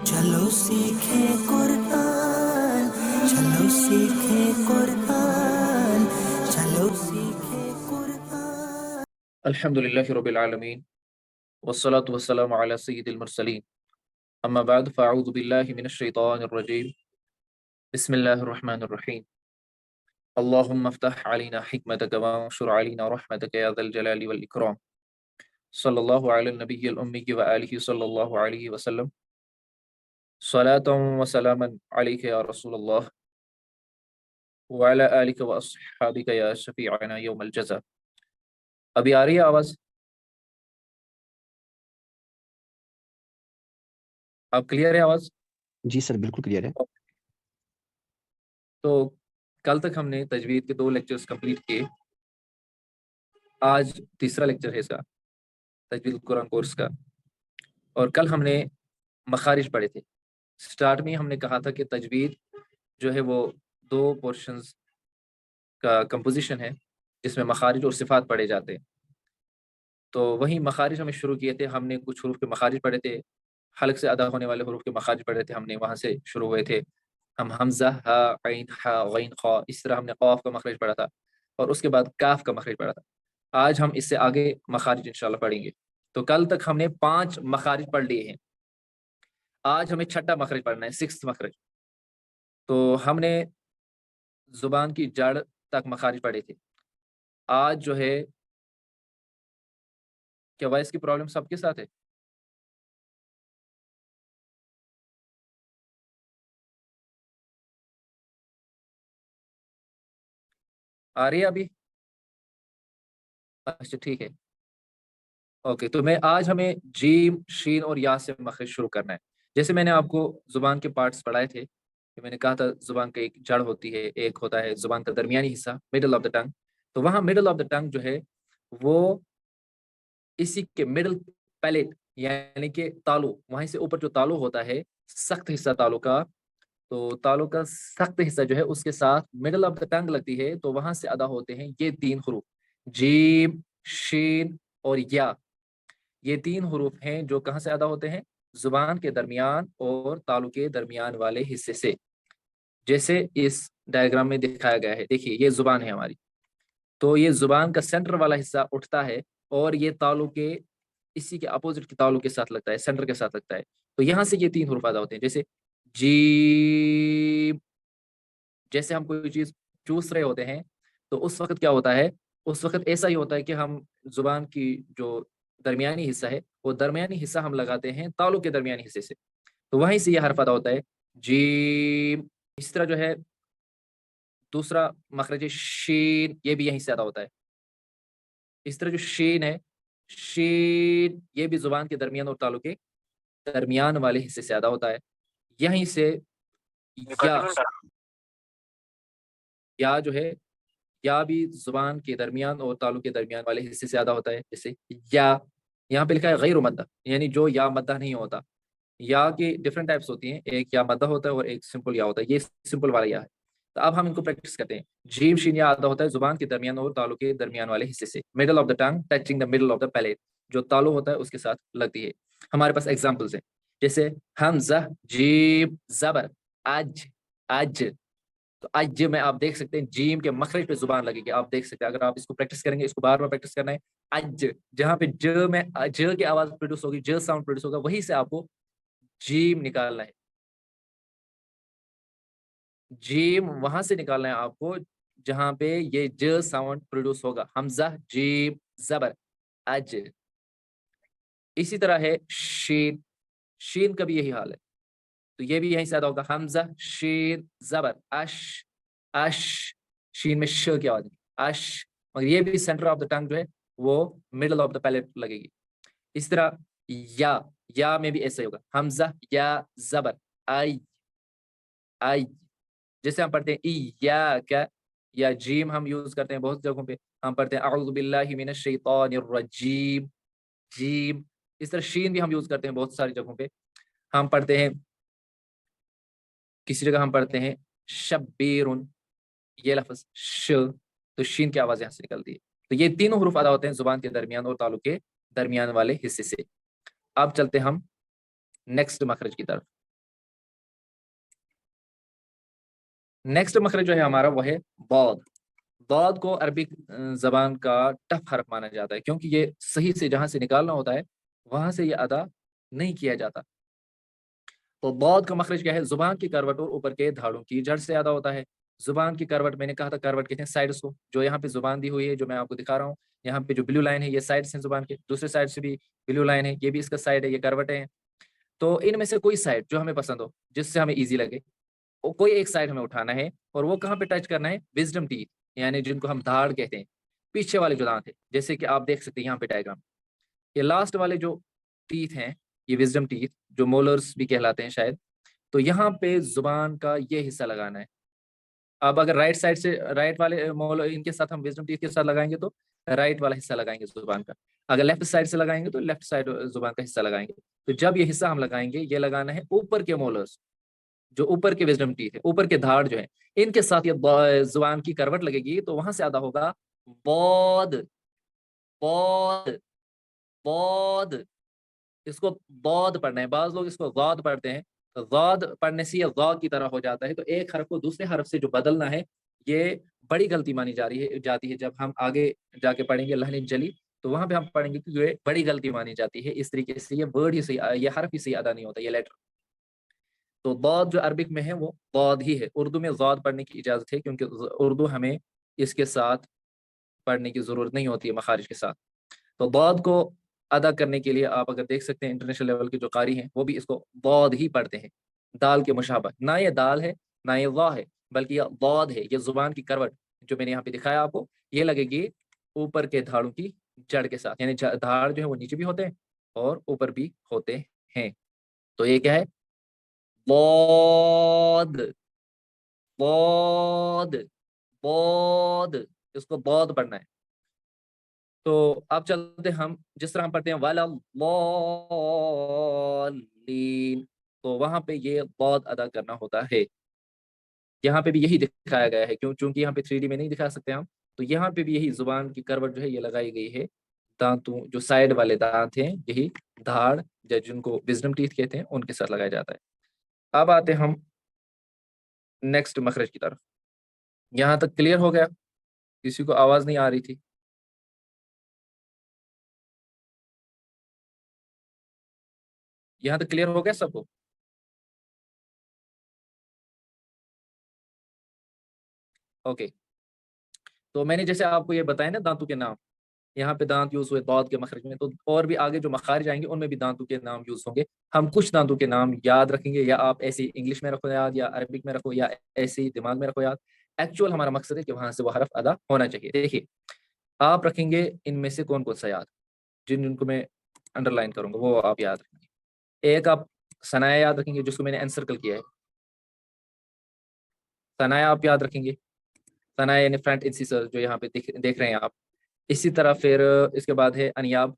چلو سیکھیں قرآن، چلو سیکھیں قرآن، چلو سیکھیں قرآن۔ الحمد للہ رب العالمین والصلاة والسلام على سید المرسلین اما بعد فاعوذ باللہ من الشیطان الرجیم بسم اللہ الرحمن الرحیم اللہم افتح علینا حکمتک وانشر علینا رحمتک یا ذا الجلال والاکرام صلی اللہ علی النبی الامی وآلہ صلی اللہ علیہ وسلم صلاة و سلاما علیک یا رسول اللہ وعلی آلک و اصحابک یا شفیعنا یوم الجزا۔ ابھی آ رہی ہے آواز؟ آپ کلیئر ہے آواز؟ جی سر بالکل کلیئر ہے۔ تو کل تک ہم نے تجوید کے 2 لیکچرز کمپلیٹ کیے، آج تیسرا لیکچر ہے اس کا، تجوید قرآن کورس کا۔ اور کل ہم نے مخارج پڑھے تھے۔ سٹارٹ میں ہم نے کہا تھا کہ تجوید جو ہے وہ 2 پورشنز کا کمپوزیشن ہے جس میں مخارج اور صفات پڑھے جاتے ہیں۔ تو وہی مخارج ہمیں شروع کیے تھے، ہم نے کچھ حروف کے مخارج پڑھے تھے، حلق سے ادا ہونے والے حروف کے مخارج پڑھے تھے، ہم نے وہاں سے شروع ہوئے تھے۔ ہم حمزہ، ہا، عین، ہا، غین، خا، اس طرح ہم نے قاف کا مخرج پڑھا تھا اور اس کے بعد کاف کا مخرج پڑھا تھا۔ آج ہم اس سے آگے مخارج انشاءاللہ پڑھیں گے۔ تو کل تک ہم نے 5 مخارج پڑھ لیے ہیں، آج ہمیں 6واں مخرج پڑھنا ہے، 6th مخرج۔ تو ہم نے زبان کی جڑ تک مخارج پڑھے تھے۔ آج جو ہے، کیا وائس کی پرابلم سب کے ساتھ ہے؟ آ رہی ہے ابھی؟ اچھا ٹھیک ہے، اوکے۔ تو آج ہمیں جیم، شین اور یا سے مخرج شروع کرنا ہے۔ جیسے میں نے آپ کو زبان کے پارٹس پڑھائے تھے کہ میں نے کہا تھا زبان کا ایک جڑ ہوتی ہے، ایک ہوتا ہے زبان کا درمیانی حصہ، مڈل آف دا ٹنگ۔ تو وہاں مڈل آف دا ٹنگ جو ہے وہ اسی کے مڈل پیلیٹ یعنی کہ تالو، وہیں سے اوپر جو تالو ہوتا ہے، سخت حصہ تالو کا، تو تالو کا سخت حصہ جو ہے اس کے ساتھ مڈل آف دا ٹنگ لگتی ہے، تو وہاں سے ادا ہوتے ہیں یہ 3 حروف، جیم، شین اور یا۔ یہ 3 حروف ہیں جو کہاں سے ادا ہوتے ہیں؟ زبان کے درمیان اور تالو کے درمیان والے حصے سے، جیسے اس ڈائیگرام میں دکھایا گیا ہے۔ دیکھیے یہ زبان ہے ہماری، تو یہ زبان کا سینٹر والا حصہ اٹھتا ہے اور یہ تالو کے اسی کے اپوزٹ کے تالو کے ساتھ لگتا ہے، سینٹر کے ساتھ لگتا ہے۔ تو یہاں سے یہ 3 حروف ادا ہوتے ہیں، جیسے جیم۔ جیسے ہم کوئی چیز چوس رہے ہوتے ہیں تو اس وقت کیا ہوتا ہے؟ اس وقت ایسا ہی ہوتا ہے کہ ہم زبان کی جو درمیانی حصہ ہے وہ درمیانی حصہ ہم لگاتے ہیں تالو کے درمیانی حصے سے، تو وہیں سے یہ حرف ادا ہوتا ہے، جیم۔ اس طرح جو ہے دوسرا مخرج شین، یہ بھی یہیں سے ادا ہوتا ہے۔ اس طرح جو شین ہے، شین، یہ بھی زبان کے درمیان اور تالو کے درمیان والے حصے سے ادا ہوتا ہے۔ یہیں سے یا جو ہے، یا بھی زبان کے درمیان اور تالو کے درمیان والے حصے سے ادا ہوتا ہے، جیسے یا، یہاں پہ لکھا ہے غیر مدہ، یعنی جو یا مدہ نہیں ہوتا۔ یا کی ڈفرنٹ ٹائپس ہوتی ہیں، ایک یا مدہ ہوتا ہے اور ایک سمپل یا ہوتا ہے، یہ سمپل والا یا ہے۔ تو اب ہم ان کو پریکٹس کرتے ہیں۔ جیم، شین، یا ادا ہوتا ہے زبان کے درمیان اور تالو کے درمیان والے حصے سے، middle of the tongue touching the middle of the palette, جو تالو ہوتا ہے اس کے ساتھ لگتی ہے۔ ہمارے پاس ایگزامپلس ہیں، جیسے حمزہ، جیم، زبر، اج، اج۔ تو اج میں آپ دیکھ سکتے ہیں جیم کے مخرج پہ زبان لگے گی، آپ دیکھ سکتے ہیں۔ اگر آپ اس کو پریکٹس کریں گے، اس کو بار بار پریکٹس کرنا ہے، اج، جہاں پہ ج میں ج کی آواز پروڈیوس ہوگی، ج ساؤنڈ پروڈیوس ہوگا، وہیں سے آپ کو جیم نکالنا ہے۔ جیم وہاں سے نکالنا ہے آپ کو جہاں پہ یہ ج ساؤنڈ پروڈیوس ہوگا، حمزہ، جیم، زبر، اج۔ اسی طرح ہے شین، شین کا بھی یہی حال ہے، تو یہ بھی یہیں سے ادا ہوگا، حمزہ، شین، زبر، اش، اش، شین میں ش کی آواز، اش، مگر یہ بھی سینٹر آف دا ٹنگ جو ہے وہ مڈل آف دا پیلیٹ لگے گی۔ اس طرح یا میں بھی ایسا ہی ہوگا، حمزہ، یا، زبر، آئی، آئی۔ جیسے ہم پڑھتے ہیں ایاک، یا جیم ہم یوز کرتے ہیں بہت جگہوں پہ، ہم پڑھتے ہیں اعوذ باللہ من الشیطان الرجیم، جیم۔ اس طرح شین بھی ہم یوز کرتے ہیں بہت ساری جگہوں پہ، ہم پڑھتے ہیں کسی جگہ ہم پڑھتے ہیں شبیرن، یہ لفظ ش، تو شین کی آواز یہاں سے نکلتی ہے۔ تو یہ 3 حروف ادا ہوتے ہیں زبان کے درمیان اور تالو کے درمیان والے حصے سے۔ اب چلتے ہم نیکسٹ مخرج کی طرف۔ नेक्स्ट मखरज जो है हमारा वो है बौद। बौद को अरबिक जबान का टफ हर्फ माना जाता है, क्योंकि ये सही से जहां से निकालना होता है वहां से ये अदा नहीं किया जाता। तो बौद का मखरज क्या है? जुबान की करवट और ऊपर के धाड़ों की जड़ से अदा होता है। जुबान की करवट, मैंने कहा था करवट कहते हैं साइड्स को। जो यहाँ पे जुबान दी हुई है, जो मैं आपको दिखा रहा हूँ, यहाँ पे जो ब्लू लाइन है ये साइड्स हैं जुबान के, दूसरे साइड से भी ब्लू लाइन है, ये भी इसका साइड है, ये करवटें हैं। तो इनमें से कोई साइड जो हमें पसंद हो, जिससे हमें ईजी लगे, वो कोई एक साइड हमें उठाना है, और वो कहाँ पे टच करना है? विजडम टीथ, यानी जिनको हम धाड़ कहते हैं, पीछे वाले जो दांत है। जैसे कि आप देख सकते हैं यहाँ पे डायग्राम, ये लास्ट वाले जो टीथ हैं, ये विजडम टीथ, जो मोलर्स भी कहलाते हैं शायद। तो यहाँ पे जुबान का ये हिस्सा लगाना है। अब अगर राइट साइड से, राइट वाले मोलर इनके साथ हम विजडम टीथ के साथ लगाएंगे तो राइट वाला हिस्सा लगाएंगे जुबान का। अगर लेफ्ट साइड से लगाएंगे तो लेफ्ट साइड जुबान का हिस्सा लगाएंगे। तो जब ये हिस्सा हम लगाएंगे, ये लगाना है ऊपर के मोलर्स, जो ऊपर के विजडम टीथ है, ऊपर के धाड़ जो है, इनके साथ ये जुबान की करवट लगेगी, तो वहां से अदा होगा बौद, बौद, बौद। इसको बौद पढ़ना है। बाज लोग इसको गौद पढ़ते हैं, तो गौद पढ़ने से ये गौ की तरह हो जाता है। तो एक हरफ को दूसरे हरफ से जो बदलना है, ये बड़ी गलती मानी जाती है। जब हम आगे जाके पढ़ेंगे लहन जली, तो वहां पे हम पढ़ेंगे कि ये बड़ी गलती मानी जाती है। इस तरीके से ये वर्ड ही सही, ये हरफ ही सही अदा नहीं होता, ये लेटर। तो बौद जो अरबिक में है वो बौद ही है। उर्दू में गौद पढ़ने की इजाजत है, क्योंकि उर्दू हमें इसके साथ पढ़ने की जरूरत नहीं होती है, मखारिज के साथ। तो बौद को अदा करने के लिए आप अगर देख सकते हैं, इंटरनेशनल लेवल के जो कारी हैं वो भी इसको बौद ही पढ़ते हैं। दाल के मुशाबह, ना ये दाल है ना ये वाह है, बल्कि ये बौद है। ये जुबान की करवट जो मैंने यहाँ पे दिखाया आपको, ये लगेगी ऊपर के धाड़ों की जड़ के साथ, यानी धाड़ जो है वो नीचे भी होते हैं और ऊपर भी होते हैं। तो ये क्या है? बौद, बौद, बौद। इसको बौद पढ़ना है। तो अब चलते हम जिस तरह हम पढ़ते हैं वाला लीन, तो वहां पे ये बौद अदा करना होता है। यहाँ पे भी यही दिखाया गया है, चूंकि यहाँ पे 3D में नहीं दिखा सकते हम, तो यहाँ पे भी यही जुबान की करवट जो है ये लगाई गई है। दांतों, जो साइड वाले दांत हैं, यही धाड़ या जिनको विजडम टीथ कहते हैं, उनके साथ लगाया जाता है। अब आते हैं हम नेक्स्ट मखरज की तरफ। यहाँ तक क्लियर हो गया? किसी को आवाज नहीं आ रही थी? यहाँ तक क्लियर हो गया सबको? ओके। तो मैंने जैसे आपको ये बताया ना दांतों के नाम, यहाँ पे दांत यूज हुए दौद के मखरज में, तो और भी आगे जो मखारिज आएंगे उनमें भी दांतों के नाम यूज होंगे। हम कुछ दांतों के नाम याद रखेंगे, या आप ऐसे इंग्लिश में रखो याद, या अरबिक में रखो, या ऐसे ही दिमाग में रखो याद। एक्चुअल हमारा मकसद है कि वहां से वो हरफ अदा होना चाहिए। देखिए, आप रखेंगे इनमें से कौन कौन सा याद, जिनको मैं अंडरलाइन करूंगा वो आप याद रखेंगे। एक आप सनाया याद रखेंगे, जिसको मैंने एनसर्कल किया है। सनाया आप याद रखेंगे। सनाया यानी फ्रंट इंसिसर, जो यहाँ पे देख रहे हैं आप। इसी तरह फिर इसके बाद है अनियाब,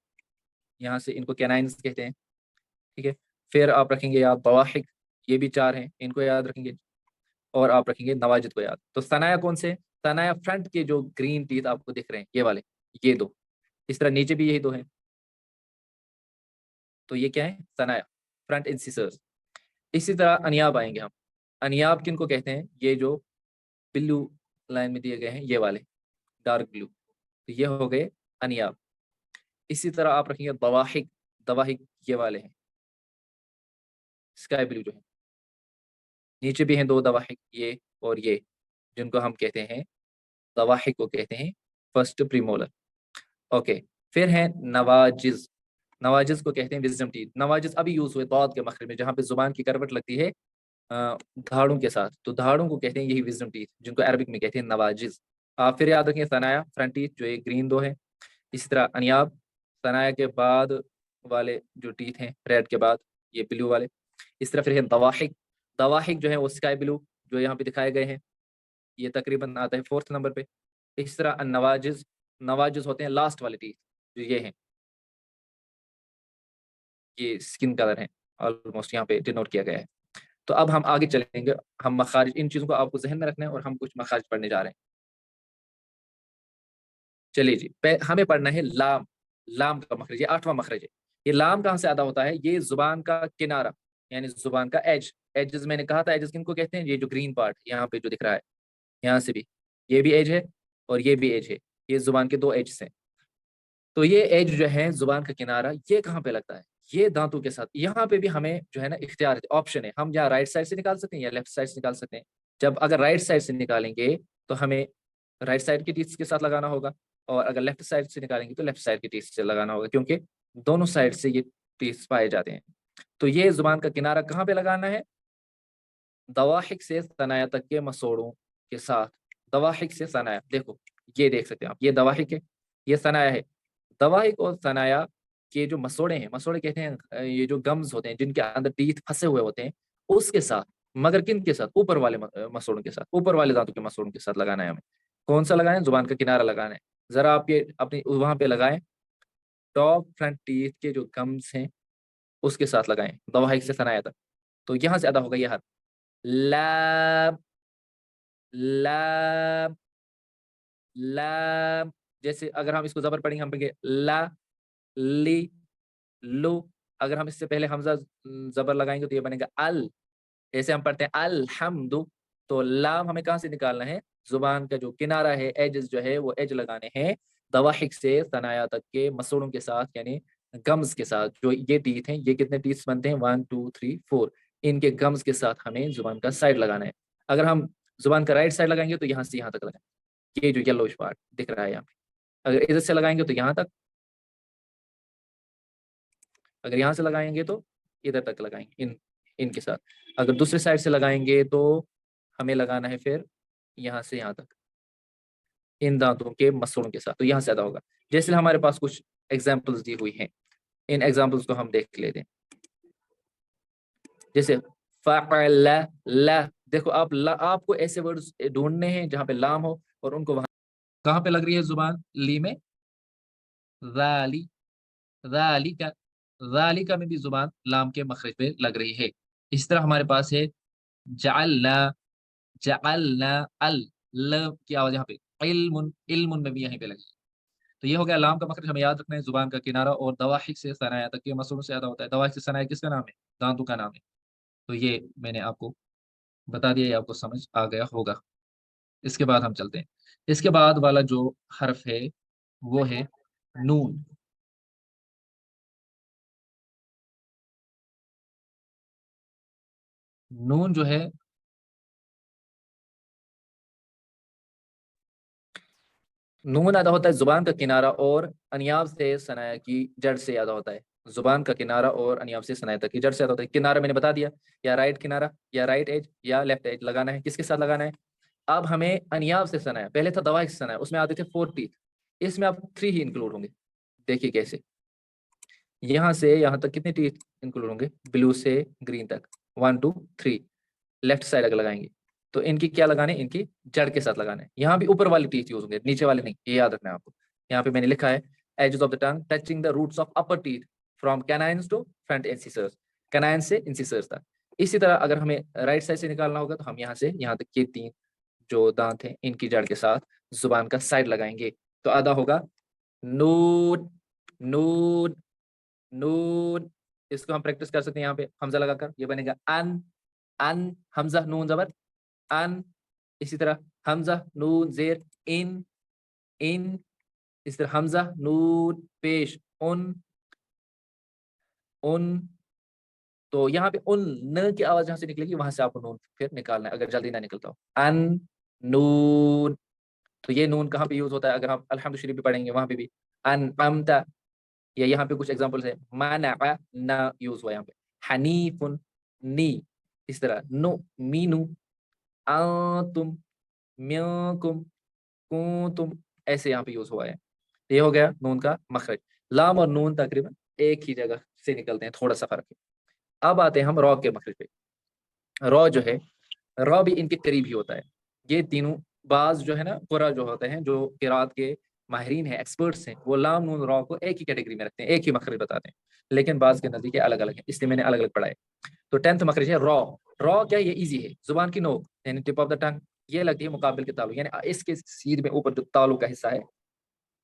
यहाँ से इनको कैनाइन्स कहते हैं। ठीक है। फिर आप रखेंगे याद बवाहिक, ये भी चार हैं, इनको याद रखेंगे। और आप रखेंगे नवाजिद को याद। तो सनाया कौन से? सनाया फ्रंट के जो ग्रीन टीथ आपको दिख रहे हैं, ये वाले, ये दो। इस तरह नीचे भी यही दो हैं। तो ये क्या है? सनाया, फ्रंट इंसिसर्स। इसी तरह अनियाब आएंगे हम। अनियाब किनको कहते हैं? ये जो ब्लू लाइन में दिए गए हैं, ये वाले डार्क ब्लू, तो ये हो गए अनियाब। इसी तरह आप रखेंगे दवाहिक, दवाहिक ये वाले हैं, स्काई ब्लू जो है। नीचे भी हैं दो दवाहिक, ये और ये, जिनको हम कहते हैं, दवाहिक को कहते हैं फर्स्ट प्रीमोलर। ओके। फिर है नवाजिज। नवाजिज को कहते हैं विजडम टीथ। नवाजिज अभी यूज हुए दौद के मखरज में, जहाँ पे जुबान की करवट लगती है धाड़ों के साथ, तो धाड़ों को कहते हैं यही विजडम टीथ, जिनको अरबिक में कहते हैं नवाजिज। आप फिर याद रखें सनाया फ्रंट टीथ, जो एक ग्रीन दो है। इसी तरह अनियाब, सनाया के बाद वाले जो टीथ हैं, रेड के बाद ये ब्लू वाले। इस तरह फिर है दवाहिक। दवाहिक जो है वो स्काई ब्लू, जो यहाँ पे दिखाए गए हैं, ये तकरीबन आता है 4th नंबर पे। इस तरह नवाजिज, नवाजिज होते हैं लास्ट वाले टीथ, जो ये हैं, ये स्किन कलर है, ऑलमोस्ट यहाँ पे डिनोट किया गया है। तो अब हम आगे चलेंगे। हम मखारिज, इन चीज़ों को आपको जहन में रखना है, और हम कुछ मखारिज पढ़ने जा रहे हैं। चलिए जी, हमें पढ़ना है लाम। लाम का मखरज, ये 8वां मखरज है। ये लाम कहाँ से अदा होता है? ये जुबान का किनारा, यानी जुबान का एज। एजेस मैंने कहा था, एजेस किनको कहते हैं, ये जो ग्रीन पार्ट यहाँ पे जो दिख रहा है, यहाँ से भी ये भी एज है और ये भी एज है, ये जुबान के दो एज हैं। तो ये एज जो है जुबान का किनारा, ये कहाँ पे लगता है, ये दांतों के साथ। यहाँ पे भी हमें जो है ना इख्तियार ऑप्शन है, हम या राइट साइड से निकाल सकते हैं या लेफ्ट साइड से निकाल सकते हैं। जब अगर राइट साइड से निकालेंगे तो हमें राइट साइड की टीथ के साथ लगाना होगा, और अगर लेफ्ट साइड से निकालेंगे तो लेफ्ट साइड की टीथ से लगाना होगा, क्योंकि दोनों साइड से ये टीथ पाए जाते हैं। तो ये जुबान का किनारा कहाँ पे लगाना है, दवाहिक से सनाया तक के मसोड़ों के साथ। दवाहिक से सनाया, देखो ये देख सकते हैं आप, ये दवाहिक है, ये सनाया है। दवाहिक और सनाया के जो मसोड़े हैं, मसोड़े कहते हैं ये जो गम्स होते हैं जिनके अंदर टीथ फंसे हुए होते हैं, उसके साथ। मगर किन के साथ, ऊपर वाले मसोड़ों के साथ, ऊपर वाले दांतों के मसोड़ों के साथ लगाना है हमें। कौन सा लगाना है, जुबान का किनारा लगाना है। जरा आप ये अपनी वहां पे लगाएं, टॉप फ्रंट टीथ के जो गम्स हैं उसके साथ लगाएं, दवाहिक से सनाया तक। तो यहाँ से अदा होगा ये हर्फ लैब, लैब, लैब। जैसे अगर हम इसको जबर पढ़ेंगे, हम पढ़ेंगे ला, ली, लू। अगर हम इससे पहले हमजा जबर लगाएंगे तो ये बनेगा अल। जैसे हम पढ़ते हैं अलहम्दु, तो लाम हमें कहाँ से निकालना है, जुबान का जो किनारा है, एजेस जो है वो एज लगाने हैं दवाहिक से सनाया तक के मसूड़ों के साथ, यानी गम्स के साथ। जो ये टीथ हैं, ये कितने टीथ बनते हैं, 1 2 3 4, इनके गम्स के साथ हमें जुबान का साइड लगाना है। अगर हम जुबान का राइट साइड लगाएंगे तो यहाँ से यहाँ तक लगाएंगे, ये जो येलो पार्ट दिख रहा है यहाँ पे। अगर इधर से लगाएंगे तो यहाँ तक, अगर यहाँ से लगाएंगे तो इधर तक लगाएंगे, इनके साथ। अगर दूसरे साइड से लगाएंगे तो हमें लगाना है फिर यहाँ से यहाँ तक, इन दांतों के मसूड़ों के साथ। तो यहाँ से अदा होगा। जैसे हमारे पास कुछ एग्जाम्पल्स दी हुई हैं, इन एग्जाम्पल्स को हम देख लेते हैं। जैसे फ़अल ला, देखो आप आपको ऐसे वर्ड्स ढूंढने हैं जहाँ पे लाम हो, और उनको वहां कहाँ पे लग रही है जुबान, ली में, ज़ाली, ज़ालिका, ज़ालिका में भी जुबान लाम के मखरज पे लग रही है। इस तरह हमारे पास है जअलना, जअलना, अल, ल की आवाज यहाँ पे, इल्मुन, इल्मुन में भी यहीं पे लगी। तो ये हो गया लाम का मखरज, हमें याद रखना है जुबान का किनारा। और दवाहिक से सनाया तक के मसूरों से अदा होता है। दवाहिक से सनाया किसका नाम है, दांतों का नाम है। तो ये मैंने आपको बता दिया, ये आपको समझ आ गया होगा। इसके बाद हम चलते हैं, इसके बाद वाला जो हर्फ है वो है नून। नून जो है, नून अदा होता है जुबान का किनारा और अनियाब से सनाया की जड़ से अदा होता है। जुबान का किनारा और अनियाब से सनाया तक की जड़ से अदा होता है। किनारा मैंने बता दिया, या राइट किनारा या राइट एज या लेफ्ट एज लगाना है। किसके साथ लगाना है, अब हमें अनियाब से सनाया, पहले था दवाई से सनाया, उसमें आते थे 4 टीथ, इसमें अब 3 ही इंक्लूड होंगे। देखिए कैसे, यहाँ से यहाँ तक कितने टीथ इंक्लूड होंगे, ब्लू से ग्रीन तक, 1 2 3। लेफ्ट साइड अगर लगाएंगे तो इनकी क्या लगाने, इनकी जड़ के साथ लगाने। यहाँ भी ऊपर वाले टीथ यूज होंगे, नीचे वाले नहीं, ये याद रखना है आपको। यहाँ पे मैंने लिखा है edges of the tongue touching the roots of upper teeth from canines to front incisors, canine से इंसिसर्स तक। इसी तरह अगर हमें राइट साइड से निकालना होगा तो हम यहाँ से यहाँ तक के 3 जो दांत हैं इनकी जड़ के साथ जुबान का साइड लगाएंगे। तो अदा होगा नून, नून, नून। इसको हम प्रैक्टिस कर सकते हैं, यहाँ पे हमजा लगाकर, ये बनेगा अन, अन, हमजा नून जबर, अन। इसी तरह हमजा नून जेर, इन, इन। इस तरह हमजा नून पेश, उन, उन। तो यहाँ पे उन न की आवाज जहां से निकलेगी वहां से आपको नून फिर निकालना है, अगर जल्दी ना निकलता हो। अन, नून। तो ये नून कहाँ पे यूज होता है, अगर हम अल्हम्दुलिल्लाह शरीफ भी पढ़ेंगे वहां पे भी अन अमता। या यहाँ पे कुछ एग्जांपल्स है, माना ना यूज हुआ यहाँ पे, हनीफुन, नी। इस तरह नु, मीनू, तुम, म्याकुम, कुंतुम, ऐसे यहाँ पे यूज हुआ है। ये हो गया नून का मखरज। लाम और नून तकरीबन एक ही जगह से निकलते हैं, थोड़ा सा फर्क है। अब आते हैं हम रॉ के मखरज पे। रॉ जो है, रॉ भी इनके करीब ही होता है। ये तीनों बाज जो है ना, कुरा जो होते हैं, जो किरात के माहिरीन हैं, एक्सपर्ट्स हैं, वो लाम नून रॉ को एक ही कैटेगरी में रखते हैं, एक ही मखरज बताते हैं। लेकिन बाज के नजदीक अलग अलग है, इसलिए मैंने अलग अलग पढ़ा है। तो 10th मखरज है रॉ। रॉ क्या, ये इजी है, जुबान की नोक यानी टिप ऑफ द टंग, ये लगती है मुकाबिल के तालु, यानी इसके सीध में ऊपर जो तालु का हिस्सा है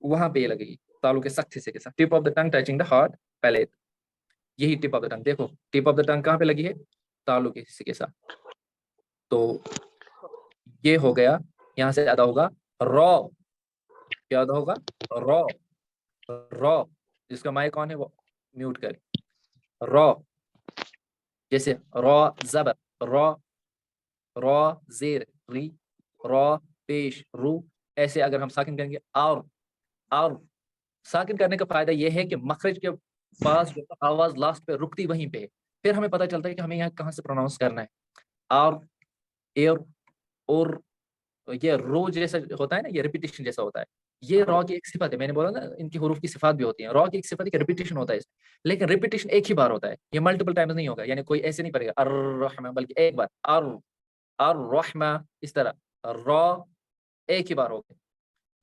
वहां पे ये लगेगी, तालु के सख्त हिस्से के साथ, tip of the tongue touching the hard palate. यही टिप ऑफ द टंग। देखो टिप ऑफ द टंग कहाँ पे लगी है, तालु के हिस्से के साथ। तो ये हो गया, यहाँ से अदा होगा रॉ। क्या अदा होगा, रॉ। रॉ, जिसका माइक कौन है वो म्यूट करे। रॉ, जैसे रॉ जबर रॉ, रॉ जेर री, रॉ पेश रू। ऐसे अगर हम साकिन करेंगे और साकिन करने का फायदा यह है कि मखरज के पास जो आवाज लास्ट पे रुकती वहीं पे है, फिर हमें पता चलता है कि हमें यहाँ कहाँ से प्रोनाउंस करना है। और एयर और ये रो जैसा होता है ना, ये रिपीटिशन जैसा होता है। ये रॉ की एक सिफत है, मैंने बोला ना इनकी हुरूफ की सिफात भी होती है। रॉ की एक सिफत है कि रिपीटिशन होता है इसमें, लेकिन रिपीटिशन एक ही बार होता है, ये मल्टीपल टाइम्स नहीं होगा। यानी कोई ऐसे नहीं पड़ेगा अर्रहमा, बल्कि एक बार अर्रहमा, इस तरह रॉ एक ही बार होगा।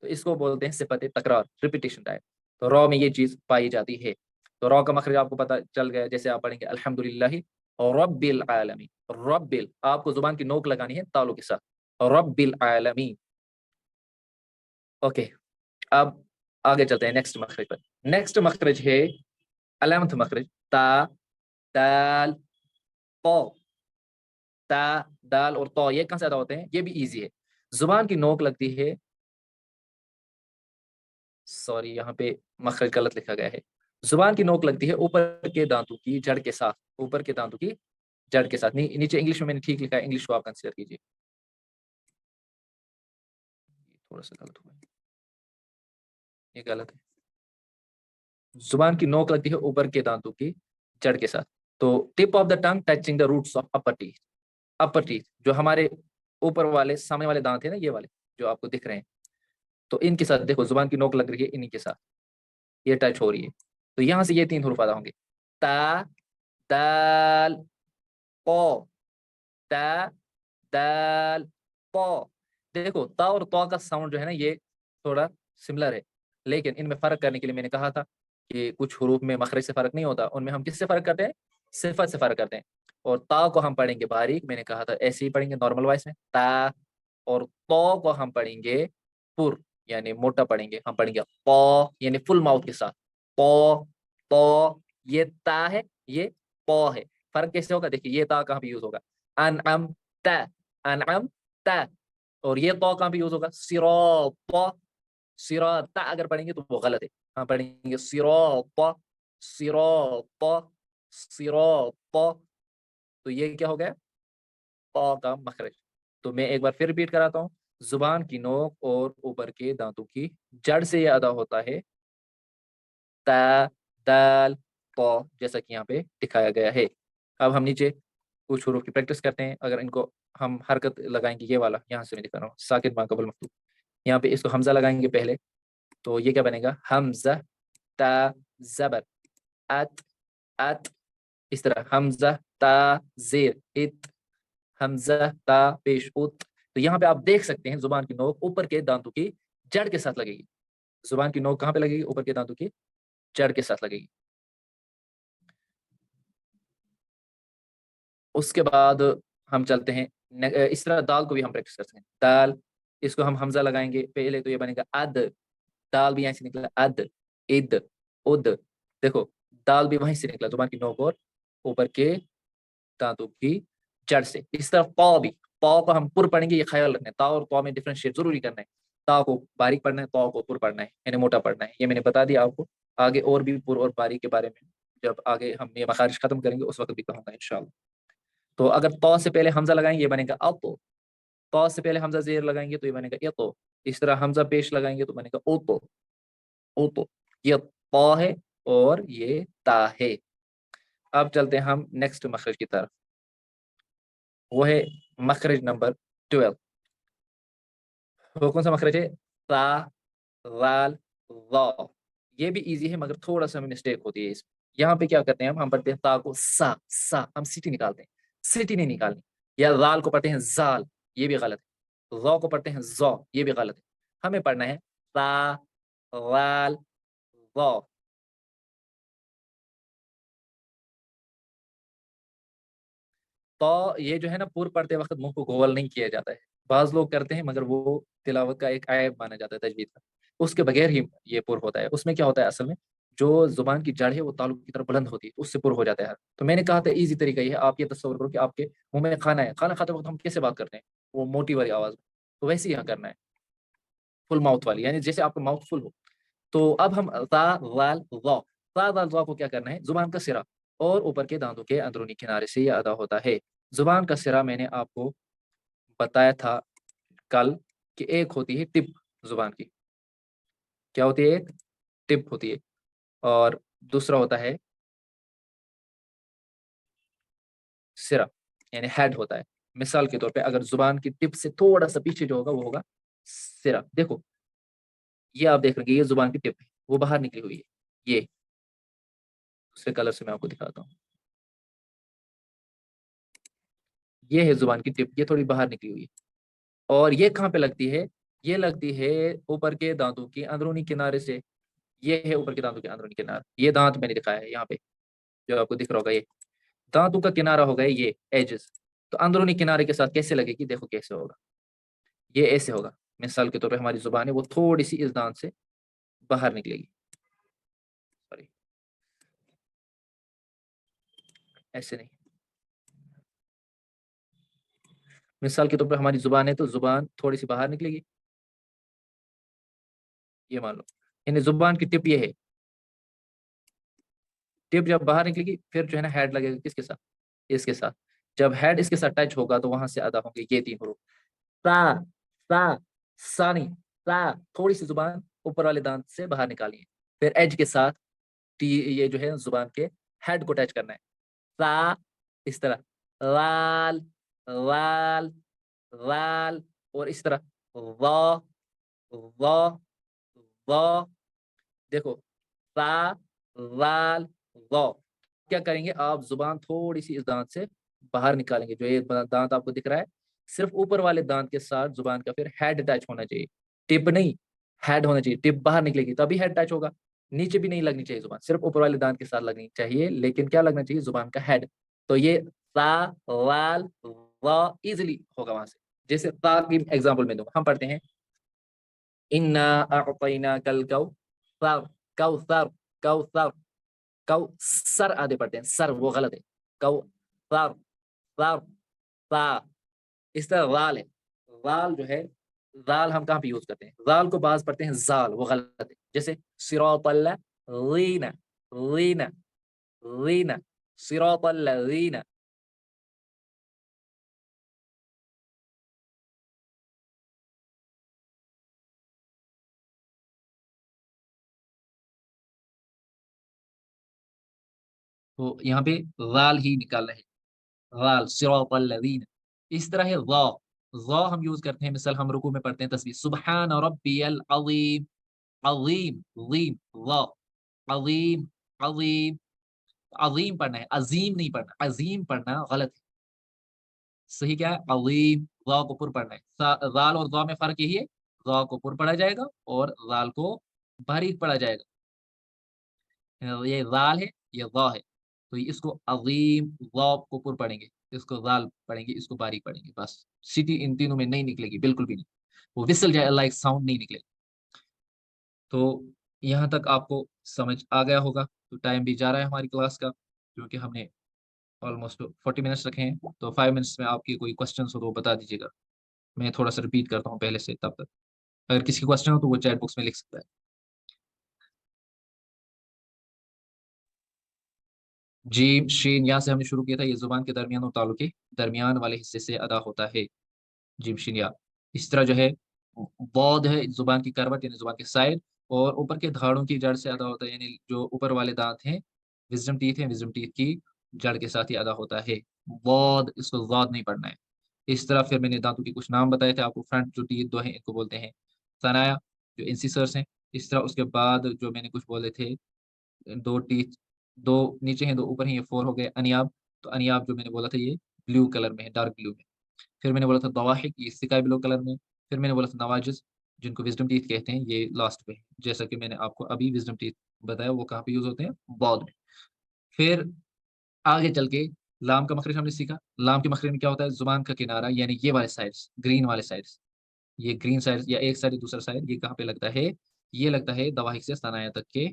तो इसको बोलते हैं सिफत तकरार, रिपीटिशन टाइप। तो रॉ में ये चीज पाई जाती है। तो रॉ का मखरज आपको पता चल गया, जैसे आप पढ़ेंगे अल्हम्दुलिल्लाहि रब्बिल आलमीन। रब्बिल, आपको जुबान की नोक लगानी है तालु के साथ, रब्बिल आलमीन। ओके, अब आगे चलते हैं नेक्स्ट मखरज पर। नेक्स्ट मखरज है 11वां मखरज, ता दाल तो। ता दाल और तो ये कहाँ से अदा होते हैं, ये भी इजी है। जुबान की नोक लगती है, सॉरी यहाँ पे मखरज गलत लिखा गया है। जुबान की नोक लगती है ऊपर के दांतों की जड़ के साथ, ऊपर के दांतों की जड़ के साथ। नीचे इंग्लिश में मैंने ठीक लिखा है, इंग्लिश को आप कंसीडर कीजिए। थोड़ा सा गलत हुआ है, ये गलत है। जुबान की नोक लगती है ऊपर के दांतों की जड़ के साथ। तो tip of the tongue touching the roots of upper teeth. Upper teeth जो हमारे ऊपर वाले सामने वाले दांत है ना, ये वाले जो आपको दिख रहे हैं, तो इनके साथ देखो जुबान की नोक लग रही है, इन्हीं के साथ ये टच हो रही है। तो यहां से ये 3 हरूफ अदा होंगे, ता दाल पो, ता दाल पो। देखो ता और तो का साउंड जो है ना, ये थोड़ा सिमिलर है, लेकिन इनमें फर्क करने के लिए मैंने कहा था कि कुछ हरूफ में मखरज से फर्क नहीं होता, उनमें हम किससे फर्क करते हैं, सिफत से फर्क करते हैं। और ता को हम पढ़ेंगे बारीक, मैंने कहा था ऐसे ही पढ़ेंगे नॉर्मल वॉइस में ता। और तो को हम पढ़ेंगे पुर, यानी मोटा पढ़ेंगे, हम पढ़ेंगे पो, यानी फुल माउथ के साथ पो। पो, ये ता है, ये पो है। फर्क कैसे होगा, देखिए ये ता कहाँ पे यूज होगा, अनअम ता, अनअम ता। और ये तो कहाँ पे यूज होगा, सिरात, सिरात अगर पढ़ेंगे तो वो गलत है। हम पढ़ेंगे सिरात, सिरात, सिरात। तो ये क्या हो गया, प का मखरज। तो मैं एक बार फिर रिपीट कराता हूँ, जुबान की नोक और ऊपर के दांतों की जड़ से ये अदा होता है ता दाल तो, जैसा कि यहाँ पे दिखाया गया है। अब हम नीचे कुछ हुरूफ की प्रैक्टिस करते हैं। अगर इनको हम हरकत लगाएंगे, ये वाला यहाँ से मैं दिखा रहा हूँ, साकिन मा कबल मफ्तूह, यहाँ पे इसको हमजा लगाएंगे पहले, तो ये क्या बनेगा, हमजा ता जबर अत, अत। इस तरह हमजा ता जेर इत, हमजा ता पेश उत। तो यहाँ पे आप देख सकते हैं जुबान की नोक ऊपर के दांतों की जड़ के साथ लगेगी। जुबान की नोक कहाँ पे लगेगी, ऊपर के दांतों की जड़ के साथ लगेगी। उसके बाद हम चलते हैं इस तरह दाल को भी हम प्रैक्टिस करते हैं। दाल, इसको हम हमजा लगाएंगे पहले, तो ये बनेगा अद, दाल भी यहाँ से निकला अद, इद, उद। देखो दाल भी वहीं से निकला, जुबान की नोक और ऊपर के दांतों की जड़ से। इस तरह पौ भी, पौ को हम पुर पढ़ेंगे, ये ख्याल रखना है, ता और पौ में डिफरेंशिएट जरूरी करना है। ता को बारीक पढ़ना है, तौ को पुर पढ़ना है, यानी मोटा पढ़ना है। ये मैंने बता दिया आपको, आगे और भी पुर और बारीक के बारे में जब आगे हम ये मखारिज खत्म करेंगे उस वक्त भी कहूंगा इंशाल्लाह। तो अगर तौ से पहले हमजा लगाएंगे, ये बनेगा अतो। तौ से पहले हमजा जेर लगाएंगे तो ये बनेगा यतो। इस तरह हमजा पेश लगाएंगे तो बनेगा ओतो, ओतो। ये तौ है और ये ता है। अब चलते हैं हम नेक्स्ट मखरज की तरफ, वो है मखरज नंबर 12। वो कौन सा मखरज है, ता वाल वा। ये भी इजी है, मगर थोड़ा सा मिस्टेक होती है इसमें। यहाँ पे क्या करते हैं हम पढ़ते हैं ता को सा, हम सिटी निकालते हैं, सिटी नहीं निकालनी। या लाल को पढ़ते हैं जाल, ये भी गलत है। ज़ौ को पढ़ते हैं जौ, ये भी गलत है। हमें पढ़ना है ता वाल वा। तो ये जो है ना, पूर पढ़ते वक्त मुंह को गोल नहीं किया जाता है। बाज लोग करते हैं, मगर वो तिलावत का एक ऐब माना जाता है तजवीद का। उसके बगैर ही ये पुर होता है। उसमें क्या होता है असल में, जो जुबान की जड़ है वो तालु की तरफ बुलंद होती है, उससे पुर हो जाता है हर। तो मैंने कहा था इजी तरीका ये है, आप ये तस्वर करो कि आपके मुंह में खाना है, खाना खाते वक्त हम कैसे बात करते हैं, वो मोटी वाली आवाज में, तो वैसे ही यहाँ करना है, फुल माउथ वाली, यानी जैसे आपका माउथ फुल हो। तो अब हम ता वाल वा, ता वाल वा को क्या करना है, जुबान का सिरा और ऊपर के दांतों के अंदरूनी किनारे से ये अदा होता है। जुबान का सिरा मैंने आपको बताया था कल कि एक होती है टिप जुबान की, क्या होती है, एक टिप होती है, और दूसरा होता है सिरा, यानी हेड होता है। मिसाल के तौर पे अगर जुबान की टिप से थोड़ा सा पीछे जो होगा वो होगा सिरा। देखो ये आप देख रहे हैं, ये जुबान की टिप है, वो बाहर निकली हुई है, ये दूसरे कलर से मैं आपको दिखाता हूँ, ये है जुबान की टिप, ये थोड़ी बाहर निकली हुई है। और ये कहाँ पे लगती है, ये लगती है ऊपर के दांतों के अंदरूनी किनारे से, ये है ऊपर के दांतों के अंदरूनी किनारा, ये दांत मैंने दिखाया है यहाँ पे, जो आपको दिख रहा होगा, ये दांतों का किनारा होगा ये एजेस। तो अंदरूनी किनारे के साथ कैसे लगेगी, देखो कैसे होगा, ये ऐसे होगा। मिसाल के तौर पे हमारी जुबान है वो थोड़ी सी इस दांत से बाहर निकलेगी, सॉरी ऐसे नहीं। मिसाल के तौर पे हमारी जुबान है तो जुबान थोड़ी सी बाहर निकलेगी, ये मान लो, यानी जुबान की टिप ये है, टिप जब बाहर निकलेगी फिर जो है ना हेड लगेगा किसके साथ, इसके साथ। जब हेड इसके साथ टच होगा तो वहां से अदा होंगे ये तीन हरूफ, सा सा सानी सा, थोड़ी सी जुबान ऊपर वाले दांत से बाहर निकाली है, फिर एज के साथ टी, ये जो है जुबान के हेड को टच करना है, सा, इस तरह, लाल लाल लाल, और इस तरह वाह वाह वाह। देखो सा लाल वाह, क्या करेंगे आप, जुबान थोड़ी सी इस दांत से बाहर निकालेंगे, जो ये दांत आपको दिख रहा है, सिर्फ ऊपर वाले दांत के साथ जुबान का फिर हेड टच होना चाहिए, टिप नहीं, हेड होना चाहिए, टिप बाहर निकलेगी तभी हेड टच होगा। नीचे भी नहीं लगनी चाहिए जुबान, सिर्फ ऊपर वाले दांत के साथ लगनी चाहिए, लेकिन क्या लगना चाहिए, जुबान का हेड। तो ये ता लाल वाह इजिली होगा वहां से। जैसे ता की एग्जाम्पल में दूंगा, हम पढ़ते हैं इन्ना अअतैना कल कौसर, कौसर कौसर, कौसर आधे पढ़ते हैं, सर वो गलत है, कौसर सर सा, इस तरह राल है, राल जो है, राल हम कहाँ पे यूज करते हैं, राल को बाज पढ़ते हैं जाल, वो गलत है। जैसे सिरातल लीना लीना लीना, सिरातल लीना। तो यहाँ पे राल ही निकालना है, राल सिरातल लजीना। इस तरह है रा, रा हम यूज करते हैं, मिसाल हम रुकू में पढ़ते हैं तस्बीह सुबहान रब्बियल अज़ीम, अज़ीम ज़ीम रा, अज़ीम अज़ीम, अज़ीम पढ़ना है, अजीम नहीं पढ़ना, अजीम पढ़ना गलत है। सही क्या है, अज़ीम, रा को पुर पढ़ना है, राल और रा में फर्क यही है, रा को पुर पढ़ा जाएगा और राल को बारीक पढ़ा जाएगा। ये राल है, ये रा है, तो इसको अजीम रा को पुर पढ़ेंगे, इसको राल पढ़ेंगे, इसको बारीक पढ़ेंगे, बस सिटी इन तीनों में नहीं निकलेगी, बिल्कुल भी नहीं, वो विसल जाए लाइक साउंड नहीं निकलेगा। तो यहाँ तक आपको समझ आ गया होगा। तो टाइम भी जा रहा है हमारी क्लास का, क्योंकि हमने ऑलमोस्ट 40 मिनट्स रखे हैं, तो 5 मिनट्स में आपकी कोई क्वेश्चन हो तो वो बता दीजिएगा, मैं थोड़ा सा रिपीट करता हूँ पहले से, तब तक अगर किसी क्वेश्चन हो तो वो चैट बॉक्स में लिख सकता है। जीम शीन, यहाँ से हमने शुरू किया था, ये जुबान के दरमियान और तालु के दरमियान वाले हिस्से से अदा होता है, जिम शिन या। इस तरह जो है बौद्ध है जुबान की करवट, यानी जुबान के साइड, और ऊपर के धाड़ों की जड़ से अदा होता है, यानी जो ऊपर वाले दांत हैं, विजडम टीथ है, विजडम टीथ की जड़ के साथ ही अदा होता है। बौद्ध, इसको जौद नहीं पढ़ना है। इस तरह फिर मैंने दांतों के कुछ नाम बताए थे आपको, फ्रंट जो टीथ दो हैं इनको बोलते हैं सनाया, जो इंसिसर्स हैं। इस तरह उसके बाद जो मैंने कुछ बोले थे, दो टीथ, दो नीचे हैं दो ऊपर हैं, ये फोर हो गए अनियाब। तो अनियाब जो मैंने बोला था ये ब्लू कलर में है, डार्क ब्लू में। फिर मैंने बोला था दवाहिक, ये स्काई ब्लू कलर में। फिर मैंने बोला था नवाजिस, जिनको विजडम टीथ कहते हैं, ये लास्ट पे है, जैसा कि मैंने आपको अभी विजडम टीथ बताया, वो कहाँ पे यूज होते हैं, बौद्ध में। फिर आगे चल के लाम का मखरज हमने सीखा, लाम के मखरज में क्या होता है, जुबान का किनारा, यानी ये वाले साइड्स, ग्रीन वाले साइड्स, ये ग्रीन साइड या एक साइड दूसरा साइड, ये कहाँ पे लगता है, ये लगता है दवाहिक से सनाया तक के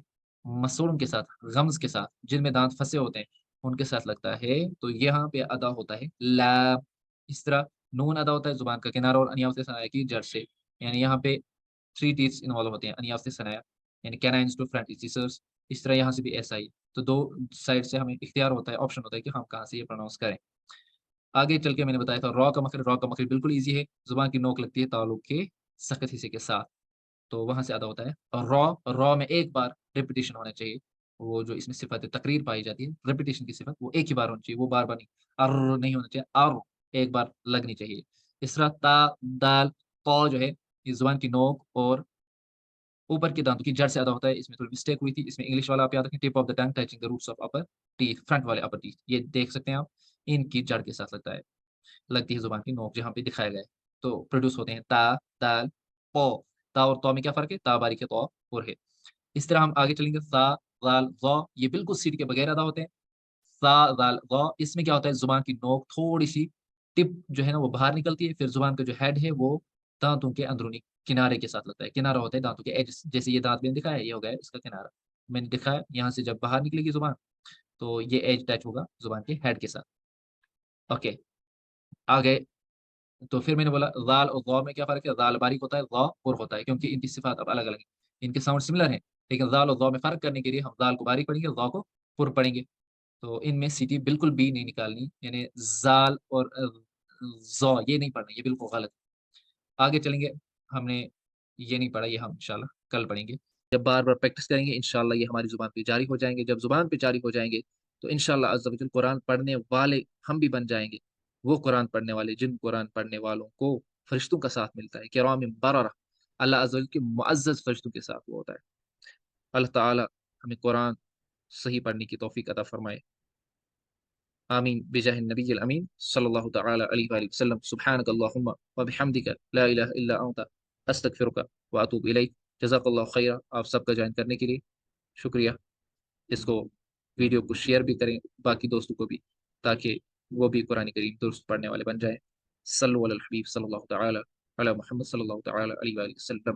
مسوڑوں کے ساتھ، غمز کے ساتھ، جن میں دانت پھنسے ہوتے ہیں ان کے ساتھ لگتا ہے تو یہاں پہ ادا ہوتا ہے لام۔ اس طرح نون ادا ہوتا ہے زبان کا کنارہ اور انیاف ثنایا کی جڑ سے، یعنی یہاں پہ 3 ٹیتھس انوالو ہوتے ہیں، انیاف ثنایا یعنی کینائنز ٹو فرنٹ انسیسرز۔ اس طرح یہاں سے بھی ایسا ہی، تو دو سائڈ سے ہمیں اختیار ہوتا ہے، آپشن ہوتا ہے کہ ہم کہاں سے یہ پروناؤنس کریں۔ آگے چل کے میں نے بتایا تھا را کا مخرج بالکل ایزی ہے، زبان کی نوک لگتی ہے تالو کے سخت حصے کے ساتھ، تو وہاں سے ادا ہوتا ہے۔ اور را میں ایک بار ریپیٹیشن ہونا چاہیے، وہ جو اس میں صفت تقریر پائی جاتی ہے، ریپیٹیشن کی صفت وہ ایک ہی بار ہونی چاہیے، وہ بار بار نہیں، ار نہیں ہونا چاہیے، ار ایک بار لگنی چاہیے۔ اس طرح تا دال قو جو ہے یہ زبان کی نوک اور اوپر کے دانتوں کی جڑ سے ادا ہوتا ہے۔ اس میں تھوڑی مسٹیک ہوئی تھی، اس میں انگلش والا آپ یاد رکھیں، tip of the tongue touching the roots of upper teeth, front والے اپر ٹیتھ، یہ دیکھ سکتے ہیں آپ، ان کی جڑ کے ساتھ لگتا ہے، لگتی ہے زبان کی نوک جہاں پہ دکھایا گیا ہے، تو پروڈیوس ہوتے ہیں تا دال قو۔ تا اور تو میں کیا فرق ہے؟ تا باریک ہے، تو اور ہے۔ اس طرح ہم آگے چلیں گے، سا غال غا، یہ بالکل سیٹ کے بغیر ادا ہوتے ہیں۔ سا غال غا، اس میں کیا ہوتا ہے؟ زبان کی نوک تھوڑی سی ٹپ جو ہے نا وہ باہر نکلتی ہے، پھر زبان کا جو ہیڈ ہے وہ دانتوں کے اندرونی کنارے کے ساتھ لگتا ہے، کنارہ ہوتا ہے دانتوں کے ایج، جیسے یہ دانت میں نے دکھایا، یہ ہو گیا ہے اس کا کنارہ، میں نے دکھایا یہاں سے جب باہر نکلے گی زبان تو یہ ایج ٹچ ہوگا زبان کے ہیڈ کے ساتھ۔ اوکے، آگے تو پھر میں نے بولا ذال اور غا میں کیا فرق ہے؟ ذال باریک ہوتا ہے، غا پر ہوتا ہے، کیونکہ ان کی صفات اب الگ الگ ہیں، ان کے ساؤنڈ سملر ہیں، لیکن ذال اور غا میں فرق کرنے کے لیے ہم ذال کو باریک پڑھیں گے، غا کو پر پڑھیں گے، تو ان میں سیٹی بالکل بھی نہیں نکالنی، یعنی زال اور زا یہ نہیں پڑھنا، یہ بالکل غلط۔ آگے چلیں گے، ہم نے یہ نہیں پڑھا، یہ ہم انشاءاللہ کل پڑھیں گے، جب بار بار پریکٹس کریں گے انشاءاللہ یہ ہماری زبان پہ جاری ہو جائیں گے۔ جب زبان پہ جاری ہو جائیں گے تو انشاءاللہ عز و جل قرآن پڑھنے والے ہم بھی بن جائیں گے، وہ قرآن پڑھنے والے جن قرآن پڑھنے والوں کو فرشتوں کا ساتھ ملتا ہے، کرام بررہ، اللہ عز و جل کے معزز فرشتوں کے ساتھ وہ ہوتا ہے۔ اللہ تعالی ہمیں قرآن صحیح پڑھنے کی توفیق عطا فرمائے، آمین بجاہ النبی الامین صلی اللہ تعالی علیہ وآلہ وسلم۔ سبحانک اللہم وبحمدک لا الہ الا انت استغفرک واتوب الیک۔ جزاک اللہ خیرہ، آپ سب کا جوائن کرنے کے لیے شکریہ۔ اس کو ویڈیو کو شیئر بھی کریں باقی دوستوں کو بھی، تاکہ وہ بھی قرآن کریم درست پڑھنے والے بن جائیں۔ صلو علی الحبیب صلی اللہ تعالی علی محمد صلی اللہ تعالی علیہ وآلہ وسلم۔